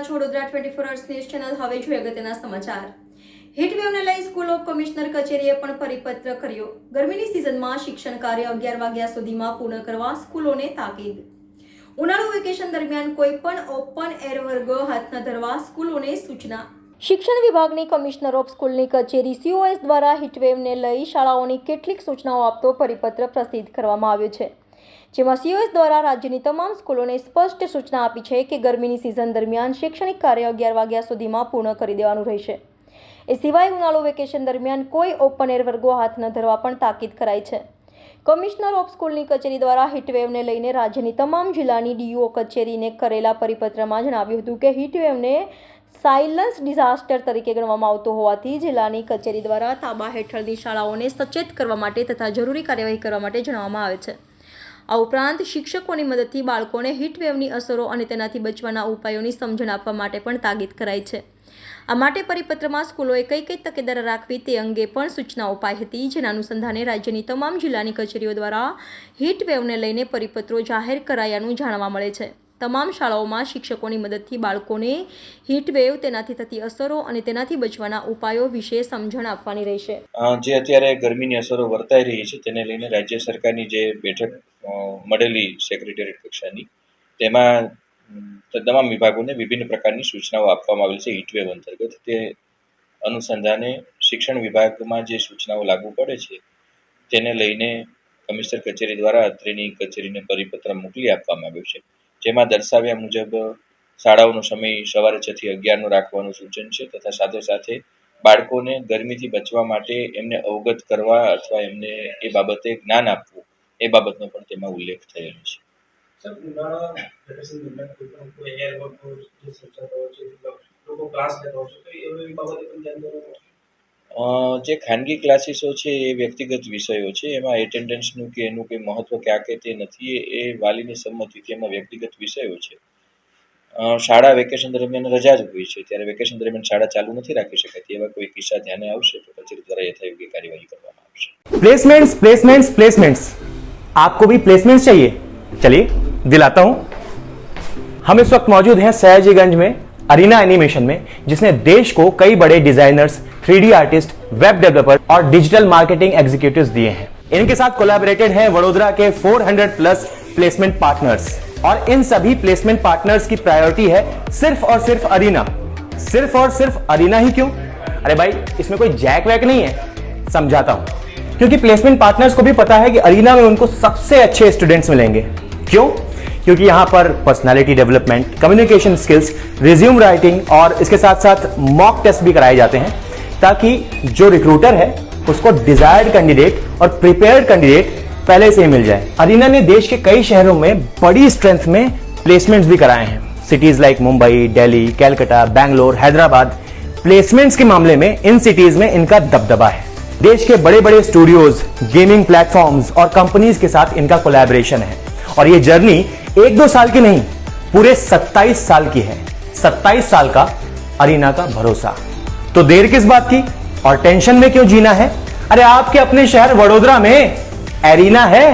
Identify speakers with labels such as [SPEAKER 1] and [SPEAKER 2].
[SPEAKER 1] રહ્યા છો Vadodara 24 hours news channel. હવે જોઈએ અગત્યના સમાચાર. હીટવેવને લઈ સ્કૂલ ઓફ કમિશનર કચેરીએ પણ પરિપત્ર કર્યો. ગરમીની સિઝનમાં શિક્ષણ કાર્ય 11 વાગ્યા સુધીમાં પૂર્ણ કરવા સ્કૂલોને તાકીદ. ઉનાળુ વેકેશન દરમિયાન કોઈ પણ ઓપન એર વર્ગો હાથ ન ધરવા સ્કૂલોને સૂચના. શિક્ષણ વિભાગની કમિશનર ઓફ સ્કૂલની કચેરી COS દ્વારા હીટવેવને લઈ શાળાઓની કેટલીક સૂચનાઓ આપતો પરિપત્ર પ્રસિદ્ધ કરવામાં આવ્યો છે, જેમાં COS દ્વારા રાજ્યની તમામ સ્કૂલોને સ્પષ્ટ સૂચના આપી છે કે ગરમીની સિઝન દરમિયાન શૈક્ષણિક કાર્ય 11 વાગ્યા સુધીમાં પૂર્ણ કરી દેવાનું રહેશે. એ સિવાય ઉનાળુ વેકેશન દરમિયાન કોઈ ઓપન એર વર્ગો હાથ ન ધરવા પણ તાકીદ કરાઈ છે. કમિશનર ઓફ સ્કૂલની કચેરી દ્વારા હીટવેવને લઈને રાજ્યની તમામ જિલ્લાની DO કચેરીને કરેલા પરિપત્રમાં જણાવ્યું હતું કે હીટવેવને સાયલન્સ ડિઝાસ્ટર તરીકે ગણવામાં આવતો હોવાથી જિલ્લાની કચેરી દ્વારા તાબા હેઠળની શાળાઓને સચેત કરવા માટે તથા જરૂરી કાર્યવાહી કરવા માટે જણાવવામાં આવે છે. આ ઉપરાંત શિક્ષકોની મદદથી બાળકોને હીટવેવની અસરો અને તેનાથી બચવાના ઉપાયોની સમજણ આપવા માટે પણ તાકીદ કરાઈ છે. આ માટે પરિપત્રમાં સ્કૂલોએ કઈ કઈ તકેદારી રાખવી તે અંગે પણ સૂચનાઓ અપાઈ હતી, જેના અનુસંધાને રાજ્યની તમામ જિલ્લાની કચેરીઓ દ્વારા હીટવેવને લઈને પરિપત્રો જાહેર કરાયાનું જાણવા મળે છે. તમામ શાળાઓમાં શિક્ષકોની મદદથી બાળકોને હીટવેવ, તેનાથી થતી અસરો અને તેનાથી બચવાના ઉપાયો વિશે સમજણ આપવાની રહેશે.
[SPEAKER 2] જે અત્યારે ગરમીની અસરો વર્તાઈ રહી છે તેને લઈને રાજ્ય સરકારની જે બેઠક મળેલી સેક્રેટરીએટ કક્ષાની, તેમાં તમામ વિભાગોને વિભિન્ન પ્રકારની સૂચનાઓ આપવામાં આવેલ છે હીટવેવ અંતર્ગત. તે અનુસંધાને શિક્ષણ વિભાગમાં જે સૂચનાઓ લાગુ પડે છે તેને લઈને કમિશનર કચેરી દ્વારા અત્રેની કચેરીને પરિપત્ર મોકલી આપવામાં આવ્યો છે, જેમાં દર્શાવ્યા મુજબ શાળાઓનો સમય સવારે 6 થી 11નો રાખવાનું સૂચન છે તથા સાથે સાથે બાળકોને ગરમીથી બચવા માટે એમને અવગત કરવા અથવા એમને એ બાબતે જ્ઞાન આપવું એ બાબતનો પણ તેમાં ઉલ્લેખ થયેલો છે. જે ખાનગી ક્લાસીસો છે એ વ્યક્તિગત વિષયો છે, એમાં એટેન્ડન્સનું કે એનું કંઈ મહત્વ ક્યાં કે તે નથી, એ વાલીની સંમતિથી એમાં વ્યક્તિગત વિષયો છે. શાળા વેકેશન દરમિયાન રજા જ હોય છે, ત્યારે વેકેશન દરમિયાન શાળા ચાલુ નથી રાખી શકાતી. એવા કોઈ કિસ્સા ધ્યાને આવશે તો કચેરી દ્વારા યથાયોગ્ય કાર્યવાહી કરવામાં આવશે.
[SPEAKER 3] प्लेसमेंट्स प्लेसमेंट्स प्लेसमेंट्स आपको भी प्लेसमेंट्स चाहिए? चलिए दिलाता हूं. हम इस वक्त मौजूद हैं सयाजीगंज में अरीना एनिमेशन में, जिसने देश को कई बड़े designers, 3D artist, web developer और डिजिटल मार्केटिंग एग्जीक्यूटिव्स दिए हैं. इनके साथ कोलैबोरेटेड हैं वडोदरा के 400 प्लस प्लेसमेंट पार्टनर्स, और इन सभी प्लेसमेंट पार्टनर्स की प्रायोरिटी है सिर्फ और सिर्फ अरीना. सिर्फ और सिर्फ अरीना ही क्यों? अरे भाई, इसमें कोई जैक वैक नहीं है, समझाता हूं. क्योंकि प्लेसमेंट पार्टनर्स को भी पता है कि अरीना में उनको सबसे अच्छे स्टूडेंट्स मिलेंगे. क्यों? क्योंकि यहाँ पर personality development, communication skills, resume writing और इसके साथ साथ मॉक टेस्ट भी कराए जाते हैं, ताकि जो रिक्रूटर है उसको डिजायर्ड कैंडिडेट और प्रिपेयर्ड कैंडिडेट पहले से ही मिल जाए. अरीना ने देश के कई शहरों में बड़ी स्ट्रेंथ में प्लेसमेंट्स भी कराए हैं. Cities like Mumbai, Delhi, Calcutta, Bangalore, Hyderabad. Placements के मामले में इन सिटीज में इनका दबदबा है. देश के बड़े बड़े स्टूडियोज, गेमिंग प्लेटफॉर्म्स और कंपनीज के साथ इनका कोलैबोरेशन है, और ये जर्नी 1-2 साल की नहीं, पूरे 27 साल की है. 27 साल का अरीना का भरोसा. तो देर किस बात की और टेंशन में क्यों जीना है? अरे आपके अपने शहर वडोदरा में एरीना है.